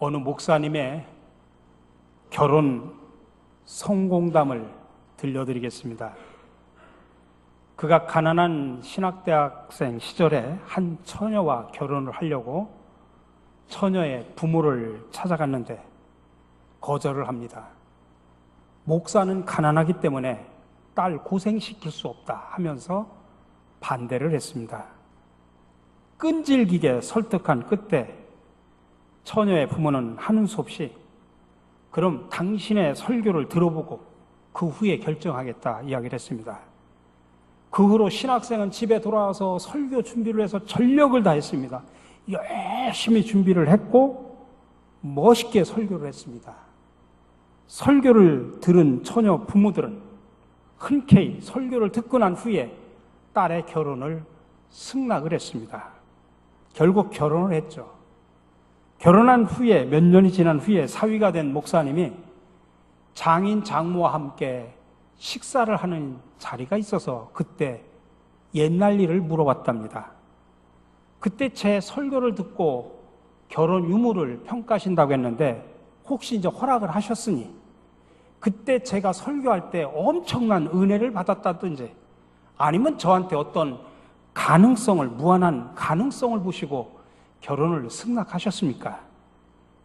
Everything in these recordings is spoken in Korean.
어느 목사님의 결혼 성공담을 들려드리겠습니다. 그가 가난한 신학대학생 시절에 한 처녀와 결혼을 하려고 처녀의 부모를 찾아갔는데 거절을 합니다. 목사는 가난하기 때문에 딸 고생시킬 수 없다 하면서 반대를 했습니다. 끈질기게 설득한 끝에 처녀의 부모는 하는 수 없이 그럼 당신의 설교를 들어보고 그 후에 결정하겠다 이야기를 했습니다. 그 후로 신학생은 집에 돌아와서 설교 준비를 해서 전력을 다했습니다. 열심히 준비를 했고 멋있게 설교를 했습니다. 설교를 들은 처녀 부모들은 흔쾌히 설교를 듣고 난 후에 딸의 결혼을 승낙을 했습니다. 결국 결혼을 했죠. 결혼한 후에 몇 년이 지난 후에 사위가 된 목사님이 장인 장모와 함께 식사를 하는 자리가 있어서 그때 옛날 일을 물어봤답니다. 그때 제 설교를 듣고 결혼 유무를 평가하신다고 했는데 혹시 이제 허락을 하셨으니 그때 제가 설교할 때 엄청난 은혜를 받았다든지 아니면 저한테 어떤 가능성을, 무한한 가능성을 보시고 결혼을 승낙하셨습니까?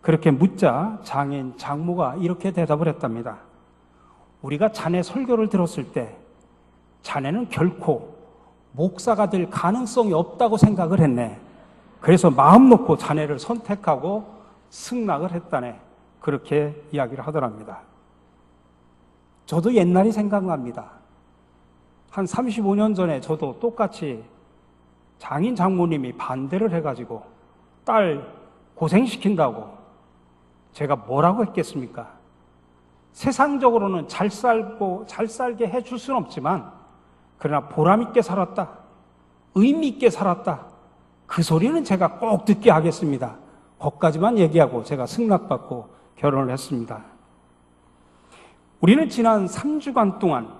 그렇게 묻자 장인 장모가 이렇게 대답을 했답니다. 우리가 자네 설교를 들었을 때 자네는 결코 목사가 될 가능성이 없다고 생각을 했네. 그래서 마음 놓고 자네를 선택하고 승낙을 했다네. 그렇게 이야기를 하더랍니다. 저도 옛날이 생각납니다. 한 35년 전에 저도 똑같이 장인 장모님이 반대를 해가지고 딸 고생시킨다고 제가 뭐라고 했겠습니까? 세상적으로는 잘 살게 해줄 수는 없지만 그러나 보람있게 살았다, 의미있게 살았다, 그 소리는 제가 꼭 듣게 하겠습니다. 거기까지만 얘기하고 제가 승낙받고 결혼을 했습니다. 우리는 지난 3주간 동안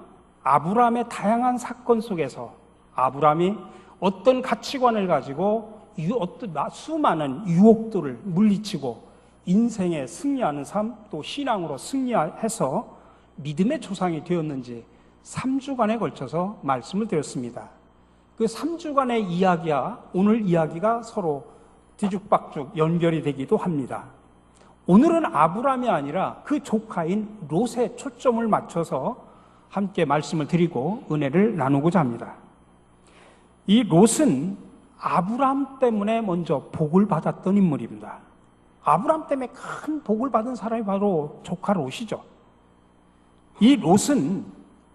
아브라함의 다양한 사건 속에서 아브라함이 어떤 가치관을 가지고 어떤 수많은 유혹들을 물리치고 인생에 승리하는 삶, 또 신앙으로 승리해서 믿음의 조상이 되었는지 3주간에 걸쳐서 말씀을 드렸습니다. 그 3주간의 이야기와 오늘 이야기가 서로 뒤죽박죽 연결이 되기도 합니다. 오늘은 아브라함이 아니라 그 조카인 롯에 초점을 맞춰서 함께 말씀을 드리고 은혜를 나누고자 합니다. 이 롯은 아브라함 때문에 먼저 복을 받았던 인물입니다. 아브라함 때문에 큰 복을 받은 사람이 바로 조카 롯이죠. 이 롯은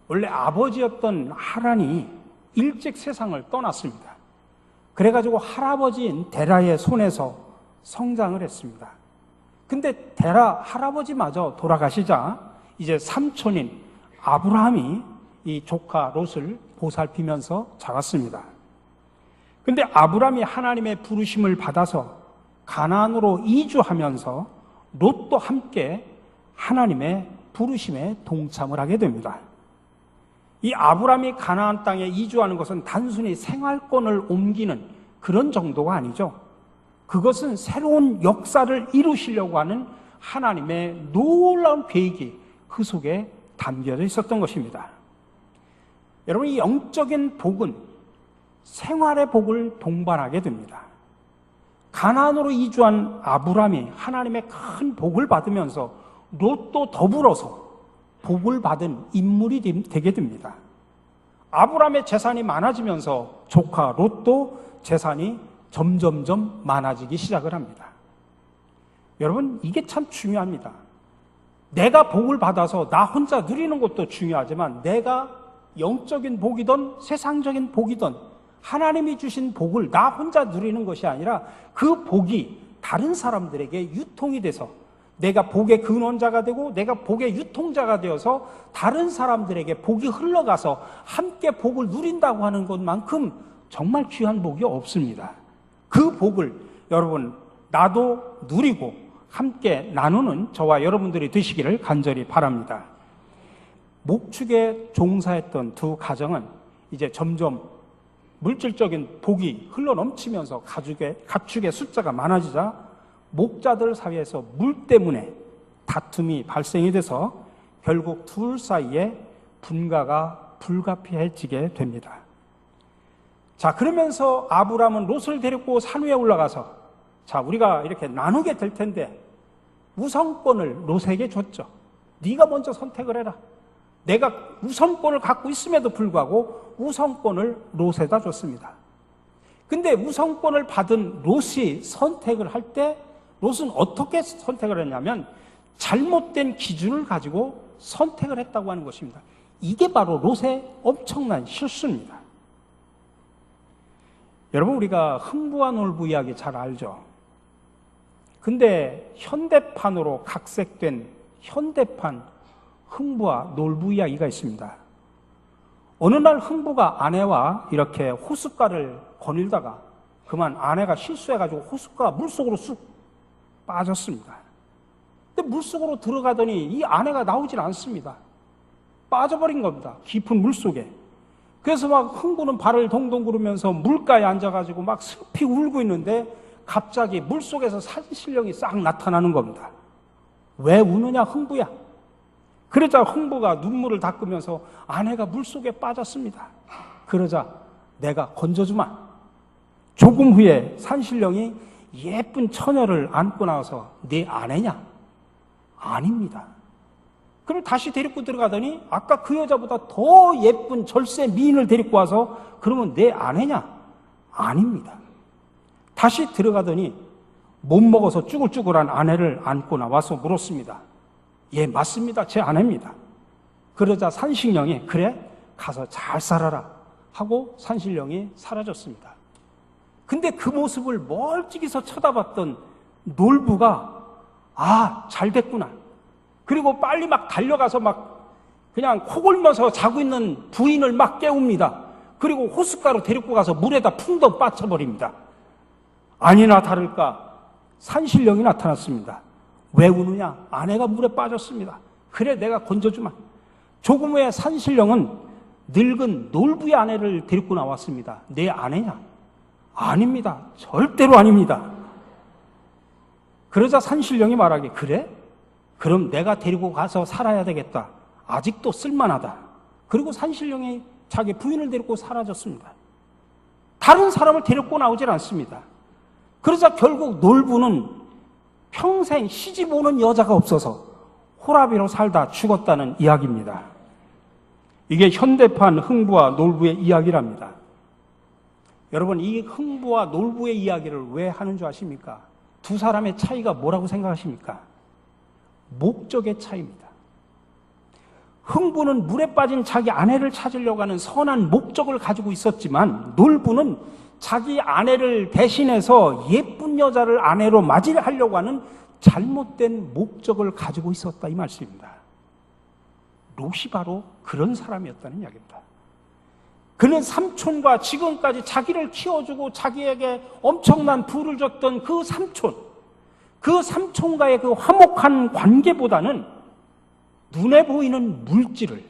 원래 아버지였던 하란이 일찍 세상을 떠났습니다. 그래가지고 할아버지인 데라의 손에서 성장을 했습니다. 근데 데라 할아버지마저 돌아가시자 이제 삼촌인 아브라함이 이 조카 롯을 보살피면서 자랐습니다. 근데 아브라함이 하나님의 부르심을 받아서 가나안으로 이주하면서 롯도 함께 하나님의 부르심에 동참을 하게 됩니다. 이 아브라함이 가나안 땅에 이주하는 것은 단순히 생활권을 옮기는 그런 정도가 아니죠. 그것은 새로운 역사를 이루시려고 하는 하나님의 놀라운 계획이 그 속에 담겨져 있었던 것입니다. 여러분, 이 영적인 복은 생활의 복을 동반하게 됩니다. 가나안으로 이주한 아브라함이 하나님의 큰 복을 받으면서 롯도 더불어서 복을 받은 인물이 되게 됩니다. 아브라함의 재산이 많아지면서 조카 롯도 재산이 점점점 많아지기 시작을 합니다. 여러분, 이게 참 중요합니다. 내가 복을 받아서 나 혼자 누리는 것도 중요하지만 내가 영적인 복이든 세상적인 복이든 하나님이 주신 복을 나 혼자 누리는 것이 아니라 그 복이 다른 사람들에게 유통이 돼서 내가 복의 근원자가 되고 내가 복의 유통자가 되어서 다른 사람들에게 복이 흘러가서 함께 복을 누린다고 하는 것만큼 정말 귀한 복이 없습니다. 그 복을 여러분 나도 누리고 함께 나누는 저와 여러분들이 되시기를 간절히 바랍니다. 목축에 종사했던 두 가정은 이제 점점 물질적인 복이 흘러넘치면서 가축의 숫자가 많아지자 목자들 사이에서 물 때문에 다툼이 발생이 돼서 결국 둘 사이에 분가가 불가피해지게 됩니다. 자, 그러면서 아브람은 롯을 데리고 산 위에 올라가서 자, 우리가 이렇게 나누게 될 텐데 우선권을 롯에게 줬죠. 네가 먼저 선택을 해라. 내가 우선권을 갖고 있음에도 불구하고 우선권을 롯에다 줬습니다. 근데 우선권을 받은 롯이 선택을 할 때 롯은 어떻게 선택을 했냐면 잘못된 기준을 가지고 선택을 했다고 하는 것입니다. 이게 바로 롯의 엄청난 실수입니다. 여러분, 우리가 흥부와 놀부 이야기 잘 알죠? 근데 현대판으로 각색된 현대판 흥부와 놀부 이야기가 있습니다. 어느 날 흥부가 아내와 이렇게 호숫가를 거닐다가 그만 아내가 실수해가지고 호숫가 물속으로 쑥 빠졌습니다. 근데 물속으로 들어가더니 이 아내가 나오질 않습니다. 빠져버린 겁니다. 깊은 물속에. 그래서 막 흥부는 발을 동동 구르면서 물가에 앉아가지고 막 슬피 울고 있는데 갑자기 물속에서 산신령이 싹 나타나는 겁니다. 왜 우느냐 흥부야. 그러자 흥부가 눈물을 닦으면서 아내가 물속에 빠졌습니다. 그러자 내가 건져주마. 조금 후에 산신령이 예쁜 처녀를 안고 나와서 네 아내냐? 아닙니다. 그럼 다시 데리고 들어가더니 아까 그 여자보다 더 예쁜 절세 미인을 데리고 와서 그러면 내 아내냐? 아닙니다. 다시 들어가더니 못 먹어서 쭈글쭈글한 아내를 안고 나와서 물었습니다. 예, 맞습니다. 제 아내입니다. 그러자 산신령이 그래? 가서 잘 살아라 하고 산신령이 사라졌습니다. 근데 그 모습을 멀찍이서 쳐다봤던 놀부가 아, 잘 됐구나. 그리고 빨리 막 달려가서 막 그냥 코 골면서 자고 있는 부인을 막 깨웁니다. 그리고 호숫가로 데리고 가서 물에다 풍덩 빠쳐버립니다. 아니나 다를까 산신령이 나타났습니다. 왜 우느냐? 아내가 물에 빠졌습니다. 그래, 내가 건져주마. 조금 후에 산신령은 늙은 놀부의 아내를 데리고 나왔습니다. 내 아내냐? 아닙니다. 절대로 아닙니다. 그러자 산신령이 말하기 그래? 그럼 내가 데리고 가서 살아야 되겠다. 아직도 쓸만하다. 그리고 산신령이 자기 부인을 데리고 사라졌습니다. 다른 사람을 데리고 나오질 않습니다. 그러자 결국 놀부는 평생 시집 오는 여자가 없어서 호라비로 살다 죽었다는 이야기입니다. 이게 현대판 흥부와 놀부의 이야기랍니다. 여러분, 이 흥부와 놀부의 이야기를 왜 하는 줄 아십니까? 두 사람의 차이가 뭐라고 생각하십니까? 목적의 차이입니다. 흥부는 물에 빠진 자기 아내를 찾으려고 하는 선한 목적을 가지고 있었지만 놀부는 자기 아내를 대신해서 예쁜 여자를 아내로 맞이하려고 하는 잘못된 목적을 가지고 있었다 이 말씀입니다. 롯이 바로 그런 사람이었다는 이야기입니다. 그는 삼촌과 지금까지 자기를 키워주고 자기에게 엄청난 부를 줬던 그 삼촌과의 그 화목한 관계보다는 눈에 보이는 물질을,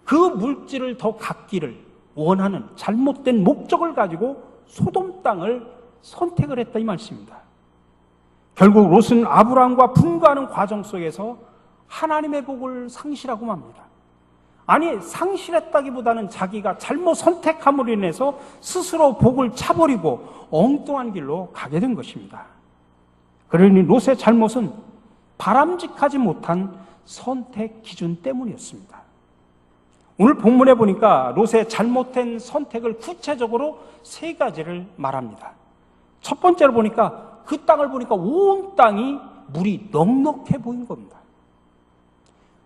그 물질을 더 갖기를 원하는 잘못된 목적을 가지고 소돔 땅을 선택을 했다 이 말씀입니다. 결국 롯은 아브라함과 분가하는 과정 속에서 하나님의 복을 상실하고 맙니다. 아니, 상실했다기보다는 자기가 잘못 선택함으로 인해서 스스로 복을 차버리고 엉뚱한 길로 가게 된 것입니다. 그러니 롯의 잘못은 바람직하지 못한 선택 기준 때문이었습니다. 오늘 본문에 보니까 롯의 잘못된 선택을 구체적으로 세 가지를 말합니다. 첫 번째로 보니까 그 땅을 보니까 온 땅이 물이 넉넉해 보인 겁니다.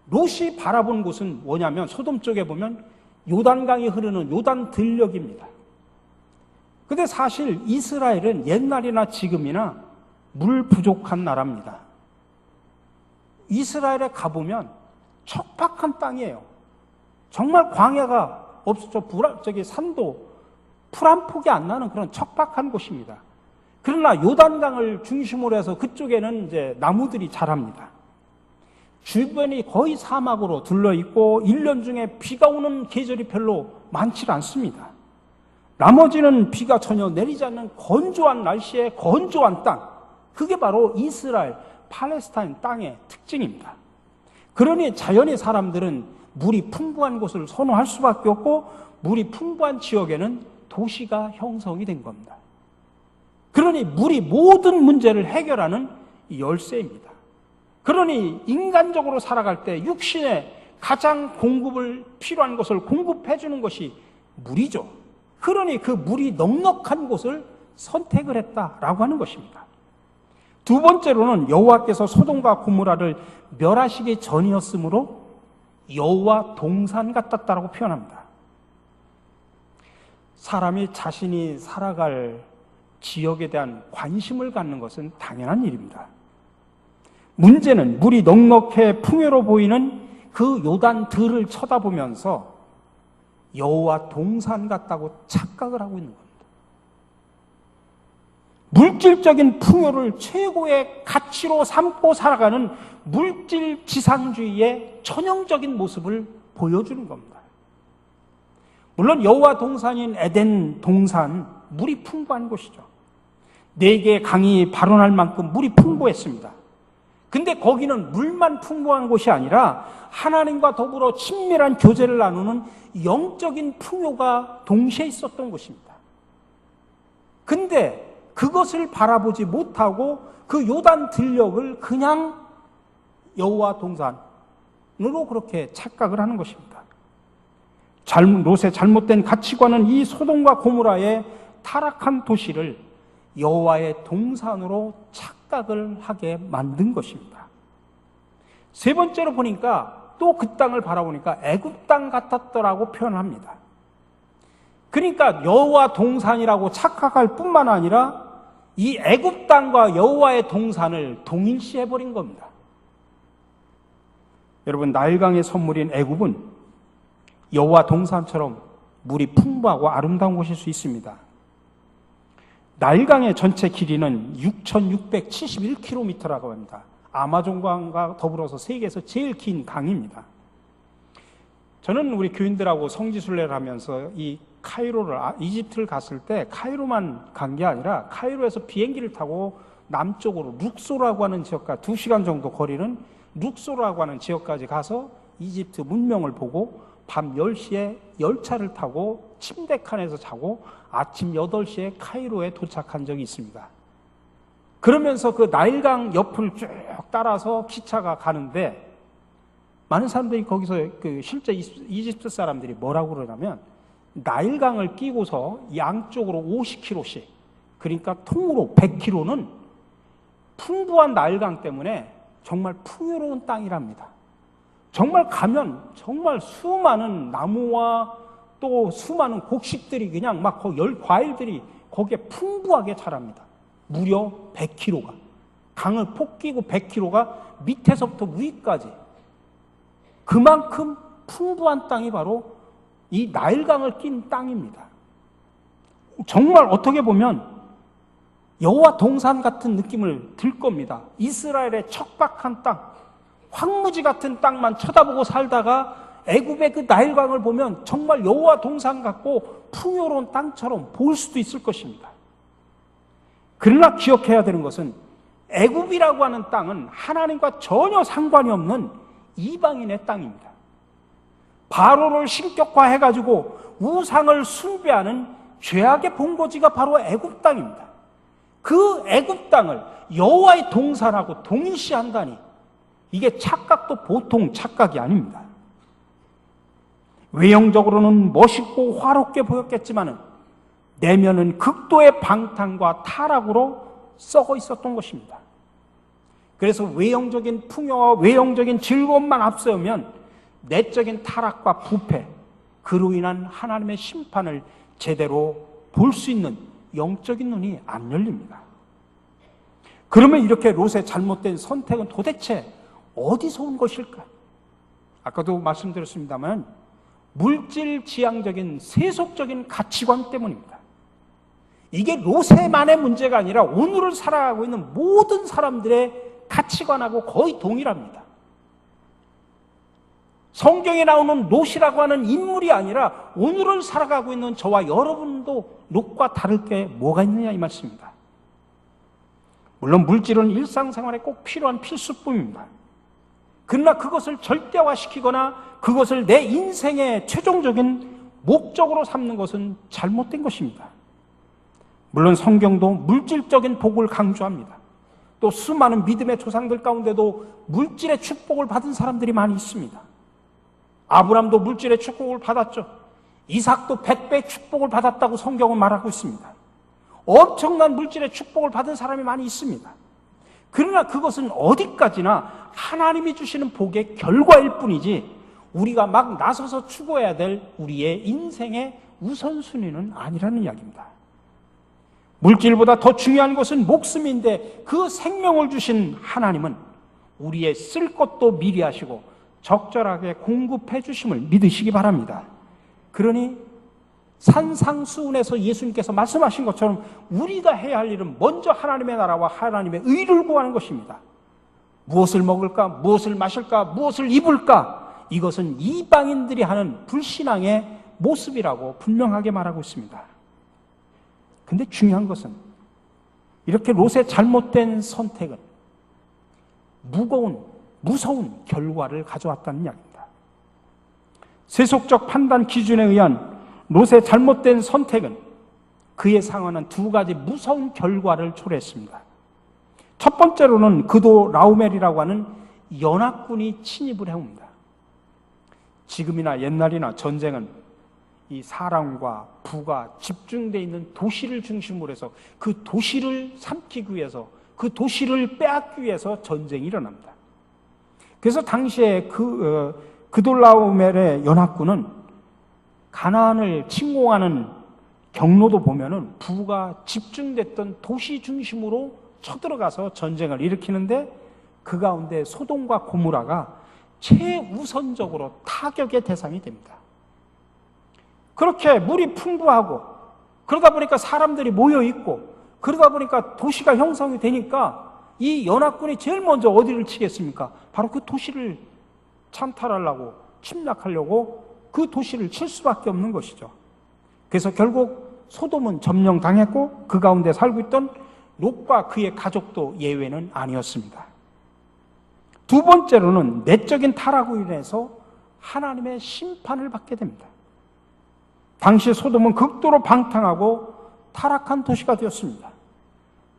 롯이 바라본 곳은 뭐냐면 소돔 쪽에 보면 요단강이 흐르는 요단 들녘입니다. 근데 사실 이스라엘은 옛날이나 지금이나 물 부족한 나라입니다. 이스라엘에 가보면 척박한 땅이에요. 정말 광야가 없어, 산도 풀 한 폭이 안 나는 그런 척박한 곳입니다. 그러나 요단강을 중심으로 해서 그쪽에는 이제 나무들이 자랍니다. 주변이 거의 사막으로 둘러있고 1년 중에 비가 오는 계절이 별로 많지 않습니다. 나머지는 비가 전혀 내리지 않는 건조한 날씨에 건조한 땅, 그게 바로 이스라엘, 팔레스타인 땅의 특징입니다. 그러니 자연의 사람들은 물이 풍부한 곳을 선호할 수밖에 없고 물이 풍부한 지역에는 도시가 형성이 된 겁니다. 그러니 물이 모든 문제를 해결하는 열쇠입니다. 그러니 인간적으로 살아갈 때 육신에 가장 공급을 필요한 것을 공급해 주는 것이 물이죠. 그러니 그 물이 넉넉한 곳을 선택을 했다라고 하는 것입니다. 두 번째로는 여호와께서 소돔과 고모라를 멸하시기 전이었으므로 여호와 동산 같았다라고 표현합니다. 사람이 자신이 살아갈 지역에 대한 관심을 갖는 것은 당연한 일입니다. 문제는 물이 넉넉해 풍요로 보이는 그 요단 들을 쳐다보면서 여호와 동산 같다고 착각을 하고 있는 겁니다. 물질적인 풍요를 최고의 가치로 삼고 살아가는 물질 지상주의의 전형적인 모습을 보여주는 겁니다. 물론 여호와 동산인 에덴 동산, 물이 풍부한 곳이죠. 4개의 강이 발원할 만큼 물이 풍부했습니다. 근데 거기는 물만 풍부한 곳이 아니라 하나님과 더불어 친밀한 교제를 나누는 영적인 풍요가 동시에 있었던 곳입니다. 근데 그것을 바라보지 못하고 그 요단 들녘을 그냥 여호와 동산으로 그렇게 착각을 하는 것입니다. 롯의 잘못된 가치관은 이 소돔과 고모라의 타락한 도시를 여호와의 동산으로 착각을 하게 만든 것입니다. 세 번째로 보니까 또 그 땅을 바라보니까 애굽 땅 같았더라고 표현합니다. 그러니까 여호와 동산이라고 착각할 뿐만 아니라 이 애굽 땅과 여호와의 동산을 동일시해 버린 겁니다. 여러분, 나일강의 선물인 애굽은 여호와 동산처럼 물이 풍부하고 아름다운 곳일 수 있습니다. 나일강의 전체 길이는 6,671km라고 합니다. 아마존강과 더불어서 세계에서 제일 긴 강입니다. 저는 우리 교인들하고 성지순례를 하면서 이 카이로를, 이집트를 갔을 때 카이로만 간 게 아니라 카이로에서 비행기를 타고 남쪽으로 룩소라고 하는 지역까지 2시간 정도 거리는 룩소라고 하는 지역까지 가서 이집트 문명을 보고 밤 10시에 열차를 타고 침대 칸에서 자고 아침 8시에 카이로에 도착한 적이 있습니다. 그러면서 그 나일강 옆을 쭉 따라서 기차가 가는데 많은 사람들이 거기서 실제 이집트 사람들이 뭐라고 그러냐면 나일강을 끼고서 양쪽으로 50km씩, 그러니까 통으로 100km는 풍부한 나일강 때문에 정말 풍요로운 땅이랍니다. 정말 가면 정말 수많은 나무와 또 수많은 곡식들이 그냥 막 과일들이 거기에 풍부하게 자랍니다. 무려 100km가. 강을 폭 끼고 100km가 밑에서부터 위까지. 그만큼 풍부한 땅이 바로 이 나일강을 낀 땅입니다. 정말 어떻게 보면 여호와 동산 같은 느낌을 들 겁니다. 이스라엘의 척박한 땅, 황무지 같은 땅만 쳐다보고 살다가 애굽의 그 나일강을 보면 정말 여호와 동산 같고 풍요로운 땅처럼 보일 수도 있을 것입니다. 그러나 기억해야 되는 것은 애굽이라고 하는 땅은 하나님과 전혀 상관이 없는 이방인의 땅입니다. 바로를 신격화해가지고 우상을 숭배하는 죄악의 본거지가 바로 애굽 땅입니다. 그 애굽 땅을 여호와의 동산하고 동일시한다니 이게 착각도 보통 착각이 아닙니다. 외형적으로는 멋있고 화롭게 보였겠지만 내면은 극도의 방탕과 타락으로 썩어 있었던 것입니다. 그래서 외형적인 풍요와 외형적인 즐거움만 앞세우면 내적인 타락과 부패, 그로 인한 하나님의 심판을 제대로 볼 수 있는 영적인 눈이 안 열립니다. 그러면 이렇게 롯의 잘못된 선택은 도대체 어디서 온 것일까? 아까도 말씀드렸습니다만 물질 지향적인 세속적인 가치관 때문입니다. 이게 롯의만의 문제가 아니라 오늘을 살아가고 있는 모든 사람들의 가치관하고 거의 동일합니다. 성경에 나오는 롯이라고 하는 인물이 아니라 오늘을 살아가고 있는 저와 여러분도 롯과 다를 게 뭐가 있느냐 이 말씀입니다. 물론 물질은 일상생활에 꼭 필요한 필수품입니다. 그러나 그것을 절대화시키거나 그것을 내 인생의 최종적인 목적으로 삼는 것은 잘못된 것입니다. 물론 성경도 물질적인 복을 강조합니다. 또 수많은 믿음의 조상들 가운데도 물질의 축복을 받은 사람들이 많이 있습니다. 아브람도 물질의 축복을 받았죠. 이삭도 100배의 축복을 받았다고 성경은 말하고 있습니다. 엄청난 물질의 축복을 받은 사람이 많이 있습니다. 그러나 그것은 어디까지나 하나님이 주시는 복의 결과일 뿐이지 우리가 막 나서서 추구해야 될 우리의 인생의 우선순위는 아니라는 이야기입니다. 물질보다 더 중요한 것은 목숨인데 그 생명을 주신 하나님은 우리의 쓸 것도 미리 하시고 적절하게 공급해 주심을 믿으시기 바랍니다. 그러니 산상수훈에서 예수님께서 말씀하신 것처럼 우리가 해야 할 일은 먼저 하나님의 나라와 하나님의 의를 구하는 것입니다. 무엇을 먹을까? 무엇을 마실까? 무엇을 입을까? 이것은 이방인들이 하는 불신앙의 모습이라고 분명하게 말하고 있습니다. 근데 중요한 것은 이렇게 롯의 잘못된 선택은 무서운 결과를 가져왔다는 이야기입니다. 세속적 판단 기준에 의한 롯의 잘못된 선택은 그의 상황은 두 가지 무서운 결과를 초래했습니다. 첫 번째로는 그도 라우멜이라고 하는 연합군이 침입을 해옵니다. 지금이나 옛날이나 전쟁은 이 사람과 부가 집중되어 있는 도시를 중심으로 해서 그 도시를 삼키기 위해서 그 도시를 빼앗기 위해서 전쟁이 일어납니다. 그래서 당시에 그돌라오멜의 연합군은 가나안을 침공하는 경로도 보면은 부가 집중됐던 도시 중심으로 쳐들어가서 전쟁을 일으키는데 그 가운데 소돔과 고모라가 최우선적으로 타격의 대상이 됩니다. 그렇게 물이 풍부하고 그러다 보니까 사람들이 모여 있고 그러다 보니까 도시가 형성이 되니까 이 연합군이 제일 먼저 어디를 치겠습니까? 바로 그 도시를 찬탈하려고 침략하려고 그 도시를 칠 수밖에 없는 것이죠. 그래서 결국 소돔은 점령당했고 그 가운데 살고 있던 롯과 그의 가족도 예외는 아니었습니다. 두 번째로는 내적인 타락으로 인해서 하나님의 심판을 받게 됩니다. 당시 소돔은 극도로 방탕하고 타락한 도시가 되었습니다.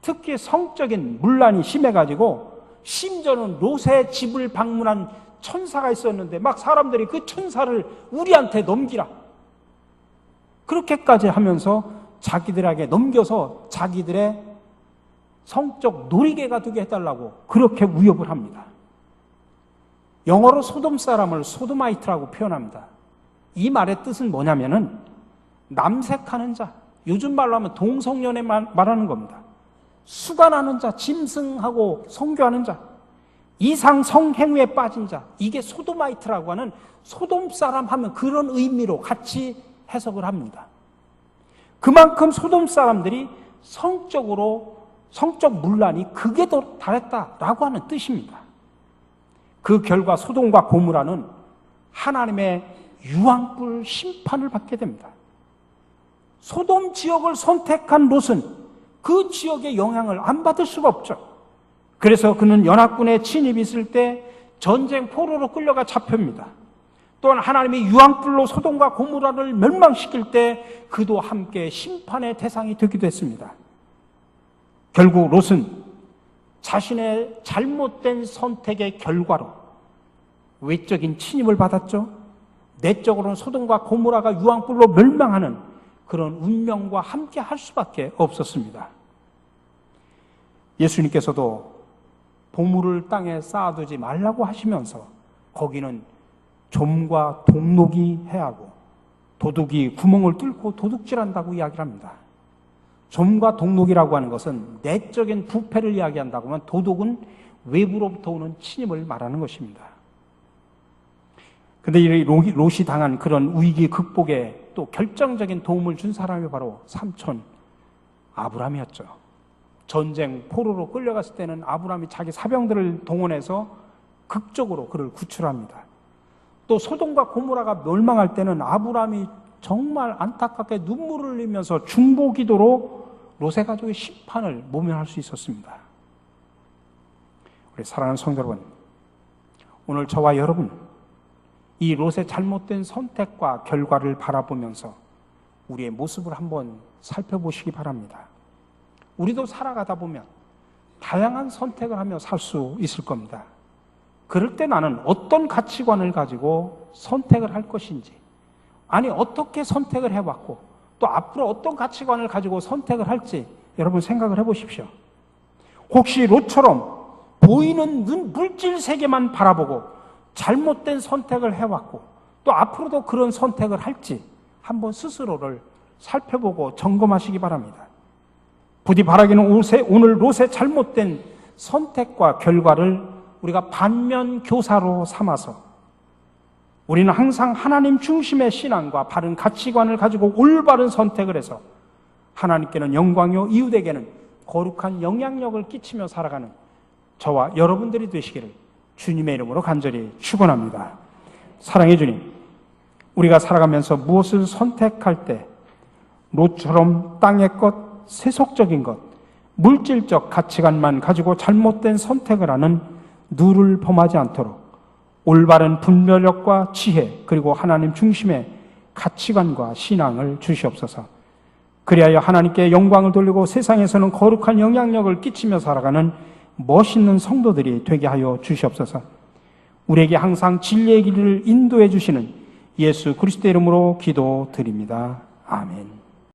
특히 성적인 문란이 심해가지고 심지어는 롯의 집을 방문한 천사가 있었는데 막 사람들이 그 천사를 우리한테 넘기라 그렇게까지 하면서 자기들에게 넘겨서 자기들의 성적 놀이개가 되게 해달라고 그렇게 위협을 합니다. 영어로 소돔 사람을 소도마이트라고 표현합니다. 이 말의 뜻은 뭐냐면은 남색하는 자, 요즘 말로 하면 동성연애 말하는 겁니다. 수간하는 자, 짐승하고 성교하는 자, 이상 성행위에 빠진 자, 이게 소도마이트라고 하는 소돔 사람 하면 그런 의미로 같이 해석을 합니다. 그만큼 소돔 사람들이 성적 문란이 극에 달했다라고 하는 뜻입니다. 그 결과 소돔과 고모라는 하나님의 유황불 심판을 받게 됩니다. 소돔 지역을 선택한 롯은 그 지역의 영향을 안 받을 수가 없죠. 그래서 그는 연합군의 침입이 있을 때 전쟁 포로로 끌려가 잡힙니다. 또한 하나님이 유황불로 소돔과 고모라를 멸망시킬 때 그도 함께 심판의 대상이 되기도 했습니다. 결국 롯은 자신의 잘못된 선택의 결과로 외적인 침입을 받았죠. 내적으로는 소돔과 고모라가 유황불로 멸망하는 그런 운명과 함께 할 수밖에 없었습니다. 예수님께서도 보물을 땅에 쌓아두지 말라고 하시면서 거기는 좀과 동록이 해하고 도둑이 구멍을 뚫고 도둑질한다고 이야기를 합니다. 좀과 동록이라고 하는 것은 내적인 부패를 이야기한다고 하면 도둑은 외부로부터 오는 침입을 말하는 것입니다. 그런데 이 롯이 당한 그런 위기 극복에 또 결정적인 도움을 준 사람이 바로 삼촌 아브라함이었죠. 전쟁 포로로 끌려갔을 때는 아브라함이 자기 사병들을 동원해서 극적으로 그를 구출합니다. 또 소돔과 고모라가 멸망할 때는 아브라함이 정말 안타깝게 눈물을 흘리면서 중보기도로 롯의 가족의 심판을 모면할 수 있었습니다. 우리 사랑하는 성도 여러분, 오늘 저와 여러분, 이 롯의 잘못된 선택과 결과를 바라보면서 우리의 모습을 한번 살펴보시기 바랍니다. 우리도 살아가다 보면 다양한 선택을 하며 살 수 있을 겁니다. 그럴 때 나는 어떤 가치관을 가지고 선택을 할 것인지, 아니 어떻게 선택을 해왔고 또 앞으로 어떤 가치관을 가지고 선택을 할지 여러분 생각을 해보십시오. 혹시 롯처럼 보이는 물질 세계만 바라보고 잘못된 선택을 해왔고 또 앞으로도 그런 선택을 할지 한번 스스로를 살펴보고 점검하시기 바랍니다. 부디 바라기는 오늘 롯의 잘못된 선택과 결과를 우리가 반면 교사로 삼아서 우리는 항상 하나님 중심의 신앙과 바른 가치관을 가지고 올바른 선택을 해서 하나님께는 영광이요 이웃에게는 거룩한 영향력을 끼치며 살아가는 저와 여러분들이 되시기를 주님의 이름으로 간절히 축원합니다. 사랑해 주님, 우리가 살아가면서 무엇을 선택할 때 롯처럼 땅의 것, 세속적인 것, 물질적 가치관만 가지고 잘못된 선택을 하는 누를 범하지 않도록 올바른 분별력과 지혜 그리고 하나님 중심의 가치관과 신앙을 주시옵소서. 그리하여 하나님께 영광을 돌리고 세상에서는 거룩한 영향력을 끼치며 살아가는 멋있는 성도들이 되게 하여 주시옵소서. 우리에게 항상 진리의 길을 인도해 주시는 예수 그리스도의 이름으로 기도드립니다. 아멘.